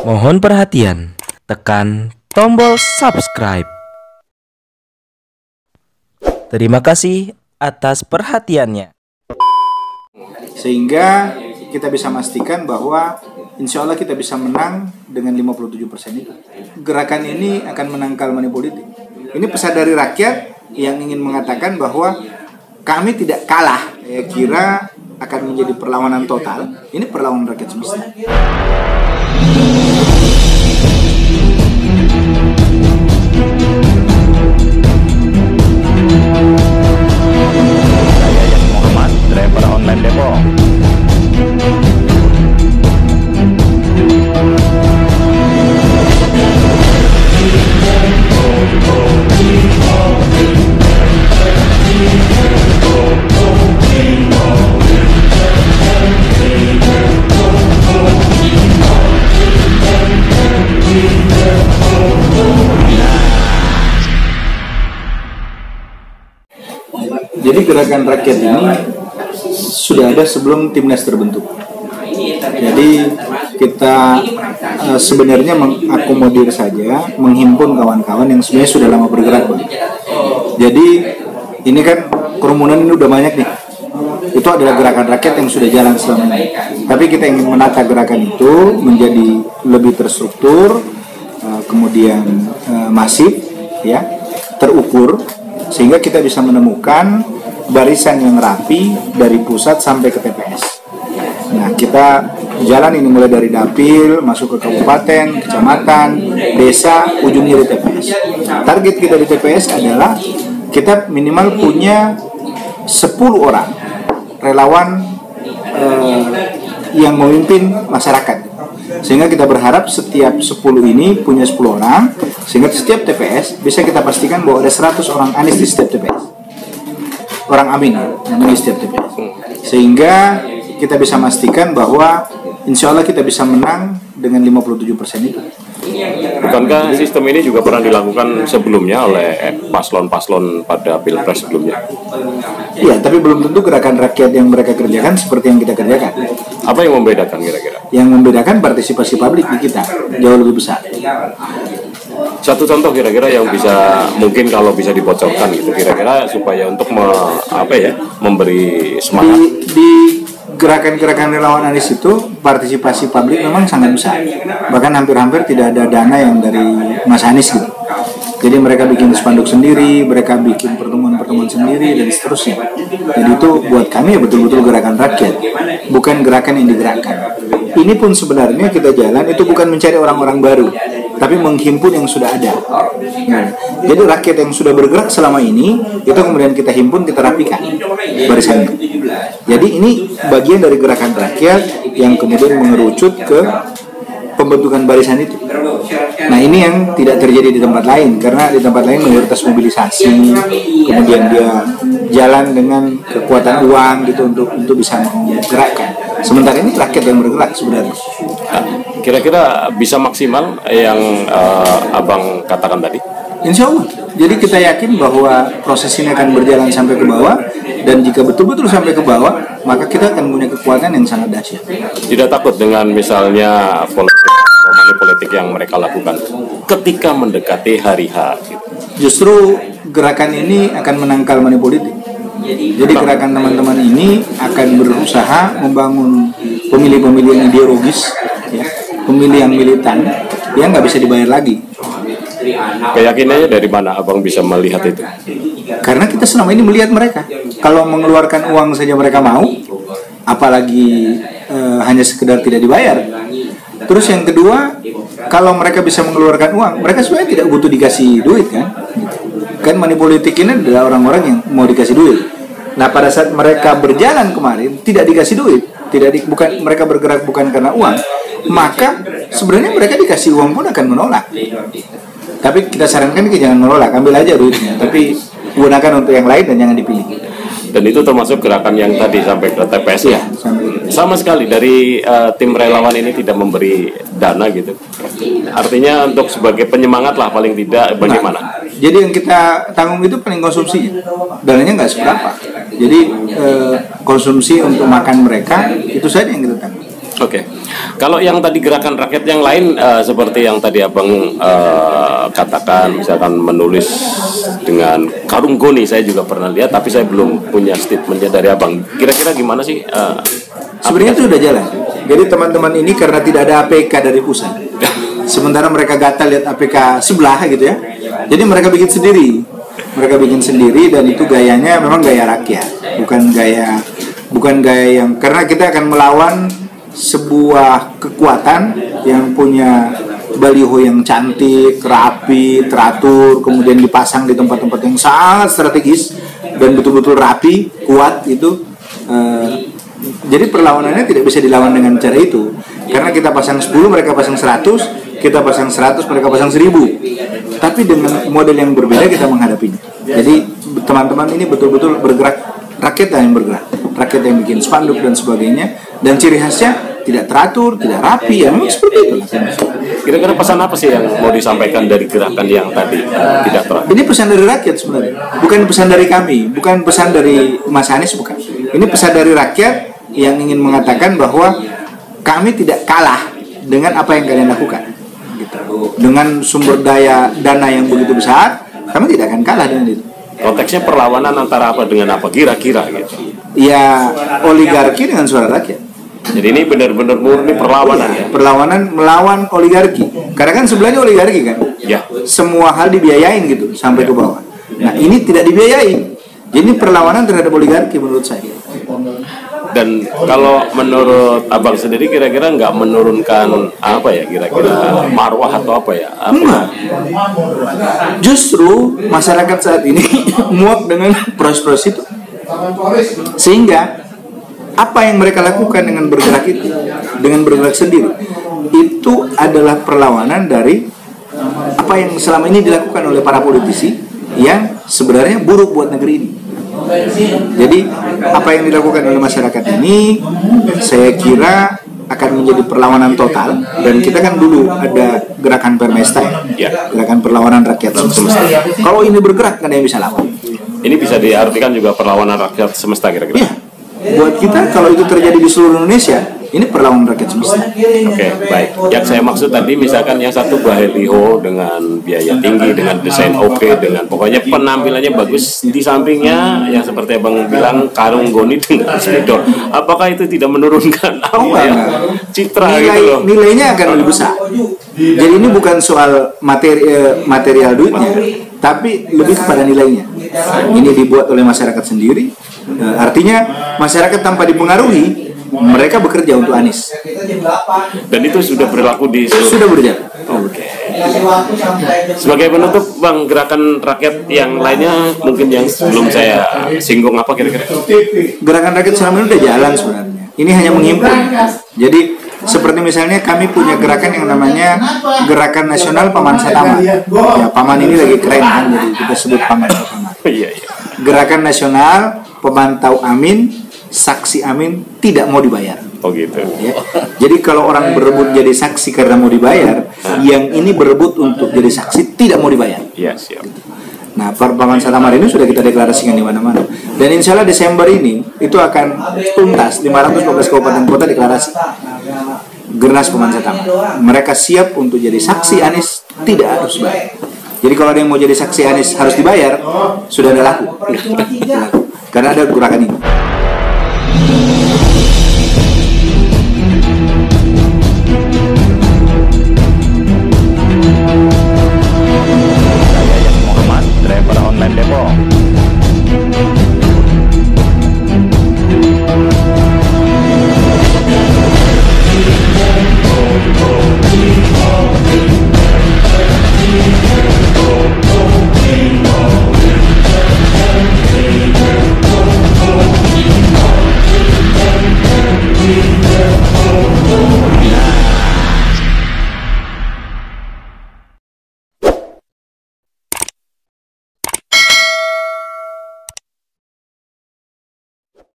Mohon perhatian, tekan tombol subscribe. Terima kasih atas perhatiannya. Sehingga kita bisa memastikan bahwa insya Allah kita bisa menang dengan 57% itu. Gerakan ini akan menangkal money politik. Ini pesan dari rakyat yang ingin mengatakan bahwa kami tidak kalah. Saya kira akan menjadi perlawanan total. Ini perlawanan rakyat semesta. Muhammad, driver online Depok. Jadi gerakan rakyat ini sudah ada sebelum Timnas terbentuk. Jadi kita sebenarnya mengakomodir saja, menghimpun kawan-kawan yang sebenarnya sudah lama bergerak, Bang. Jadi ini kan kerumunan ini udah banyak nih. Itu adalah gerakan rakyat yang sudah jalan selama ini. Tapi kita ingin menata gerakan itu menjadi lebih terstruktur, kemudian masif, ya, terukur, sehingga kita bisa menemukan barisan yang rapi dari pusat sampai ke TPS. Nah, kita jalan ini mulai dari dapil, masuk ke kabupaten, kecamatan, desa, ujungnya di TPS. Target kita di TPS adalah kita minimal punya 10 orang relawan yang memimpin masyarakat. Sehingga kita berharap setiap 10 ini punya 10 orang, sehingga setiap TPS bisa kita pastikan bahwa ada 100 orang Anies di setiap TPS. Orang Amin namanya setiap TPS. Sehingga kita bisa memastikan bahwa insya Allah kita bisa menang dengan 57% itu. Bukankah sistem ini juga pernah dilakukan sebelumnya oleh paslon-paslon pada pilpres sebelumnya? Iya, tapi belum tentu gerakan rakyat yang mereka kerjakan seperti yang kita kerjakan. Apa yang membedakan kira-kira? Yang membedakan partisipasi publik di kita jauh lebih besar. Satu contoh kira-kira yang bisa, mungkin kalau bisa dibocorkan gitu, kira-kira supaya untuk memberi semangat. Di gerakan-gerakan relawan Anies itu partisipasi publik memang sangat besar. Bahkan hampir-hampir tidak ada dana yang dari Mas Anies gitu. Jadi mereka bikin spanduk sendiri, mereka bikin pertemuan-pertemuan sendiri, dan seterusnya. Jadi itu buat kami ya betul-betul gerakan rakyat, bukan gerakan yang digerakkan. Ini pun sebenarnya kita jalan itu bukan mencari orang-orang baru, tapi menghimpun yang sudah ada. Nah, jadi rakyat yang sudah bergerak selama ini, itu kemudian kita himpun, kita rapikan barisannya. Jadi ini bagian dari gerakan rakyat yang kemudian mengerucut ke pembentukan barisan itu. Nah, ini yang tidak terjadi di tempat lain, karena di tempat lain mayoritas mobilisasi, kemudian dia jalan dengan kekuatan uang gitu untuk bisa menggerakkan. Sementara ini rakyat yang bergerak sebenarnya. Kira-kira bisa maksimal yang Abang katakan tadi? Insya Allah. Jadi kita yakin bahwa proses ini akan berjalan sampai ke bawah, dan jika betul-betul sampai ke bawah, maka kita akan punya kekuatan yang sangat dahsyat. Tidak takut dengan misalnya politik yang mereka lakukan ketika mendekati hari H? Gitu. Justru gerakan ini akan menangkal money politik. Jadi gerakan teman-teman ini akan berusaha membangun pemilih-pemilih yang ideologis, ya, pemilih yang militan, yang nggak bisa dibayar lagi. Keyakinannya dari mana Abang bisa melihat itu? Karena kita selama ini melihat mereka, kalau mengeluarkan uang saja mereka mau, apalagi hanya sekedar tidak dibayar. Terus yang kedua, kalau mereka bisa mengeluarkan uang, mereka sebenarnya tidak butuh dikasih duit kan? Kan money politik ini adalah orang-orang yang mau dikasih duit. Nah, pada saat mereka berjalan kemarin tidak dikasih duit, mereka bergerak bukan karena uang, maka sebenarnya mereka dikasih uang pun akan menolak. Tapi kita sarankan jangan menolak, ambil aja duitnya, tapi gunakan untuk yang lain dan jangan dipilih. Dan itu termasuk gerakan yang tadi sampai ke TPS ya? Sama sekali dari tim relawan ini tidak memberi dana gitu. Artinya untuk sebagai penyemangat lah paling tidak, bagaimana? Nah, jadi yang kita tanggung itu paling konsumsi, dananya nggak seberapa. Jadi konsumsi untuk makan mereka itu saja yang kita tanggung. Oke. Kalau yang tadi gerakan rakyat yang lain seperti yang tadi abang katakan, misalkan menulis dengan karung goni, saya juga pernah lihat, tapi saya belum punya statementnya dari abang. Kira-kira gimana sih? Sebenarnya itu udah jalan. Jadi teman-teman ini karena tidak ada APK dari pusat, sementara mereka gatal lihat APK sebelah gitu ya. Jadi mereka bikin sendiri. Dan itu gayanya memang gaya rakyat, bukan gaya yang, karena kita akan melawan sebuah kekuatan yang punya baliho yang cantik, rapi, teratur, kemudian dipasang di tempat-tempat yang sangat strategis dan betul-betul rapi, kuat itu. Jadi perlawanannya tidak bisa dilawan dengan cara itu, karena kita pasang 10, mereka pasang 100, kita pasang 100, mereka pasang 1000. Tapi dengan model yang berbeda kita menghadapinya. Jadi teman-teman ini betul-betul bergerak, rakyat yang bergerak, rakyat yang bikin spanduk dan sebagainya, dan ciri khasnya tidak teratur, tidak rapi, ya memang seperti itu. Kira-kira pesan apa sih yang mau disampaikan dari gerakan yang tadi tidak teratur? Ini pesan dari rakyat sebenarnya, bukan pesan dari kami, bukan pesan dari Mas Anies, bukan. Ini pesan dari rakyat yang ingin mengatakan bahwa kami tidak kalah dengan apa yang kalian lakukan. Gitu. Dengan sumber dana yang begitu besar, kami tidak akan kalah dengan itu. Konteksnya perlawanan antara apa dengan apa kira-kira gitu? Ya, oligarki dengan suara rakyat. Jadi ini benar-benar murni perlawanan ya? Perlawanan melawan oligarki. Karena kan sebelahnya oligarki kan. Ya. Semua hal dibiayain gitu sampai ke bawah. Nah, ini tidak dibiayain. Jadi perlawanan terhadap oligarki menurut saya. Dan kalau menurut abang sendiri kira-kira nggak menurunkan apa ya, kira-kira marwah atau apa ya? Enggak. Justru masyarakat saat ini muak dengan proses itu. Sehingga apa yang mereka lakukan dengan bergerak itu, dengan bergerak sendiri, itu adalah perlawanan dari apa yang selama ini dilakukan oleh para politisi yang sebenarnya buruk buat negeri ini. Jadi apa yang dilakukan oleh masyarakat ini, saya kira akan menjadi perlawanan total. Dan kita kan dulu ada gerakan Permesta ya, gerakan perlawanan rakyat semesta. Kalau ini bergerak, kan yang bisa lawan. Ini bisa diartikan juga perlawanan rakyat semesta kira-kira. Ya, buat kita kalau itu terjadi di seluruh Indonesia, ini perlawanan rakyat semesta. Oke, baik. Yang saya maksud tadi misalkan yang satu baliho dengan biaya tinggi, dengan desain oke, dengan pokoknya penampilannya bagus, di sampingnya yang seperti abang bilang karung goni dengan spidol. Apakah itu tidak menurunkan apa ya citra gitu loh? Nilainya akan lebih besar. Jadi ini bukan soal material duitnya, tapi lebih kepada nilainya. Ini dibuat oleh masyarakat sendiri. Artinya masyarakat tanpa dipengaruhi, mereka bekerja untuk Anies. Dan itu sudah berlaku di sudah berjalan. Oke. Sebagai penutup, bang, gerakan rakyat yang lainnya mungkin yang sebelum saya singgung apa kira-kira? Gerakan rakyat selama ini udah jalan sebenarnya. Ini hanya menghimpun. Jadi seperti misalnya kami punya gerakan yang namanya Gerakan Nasional Paman Satama. Ya, Paman ini lagi keren kan, jadi kita sebut Paman Satama. Iya. Gerakan Nasional Pemantau Amin, Saksi Amin tidak mau dibayar. Oh gitu. Ya. Jadi kalau orang berebut jadi saksi karena mau dibayar, yang ini berebut untuk jadi saksi tidak mau dibayar. Iya, siap. Nah, Paman Satama ini sudah kita deklarasikan di mana-mana. Dan insya Allah Desember ini itu akan tuntas 512 kabupaten kota deklarasi Gernas Paman Satama. Mereka siap untuk jadi saksi Anies, tidak harus bayar. Jadi kalau ada yang mau jadi saksi Anies harus dibayar, sudah ada laku. Karena ada gerakan ini.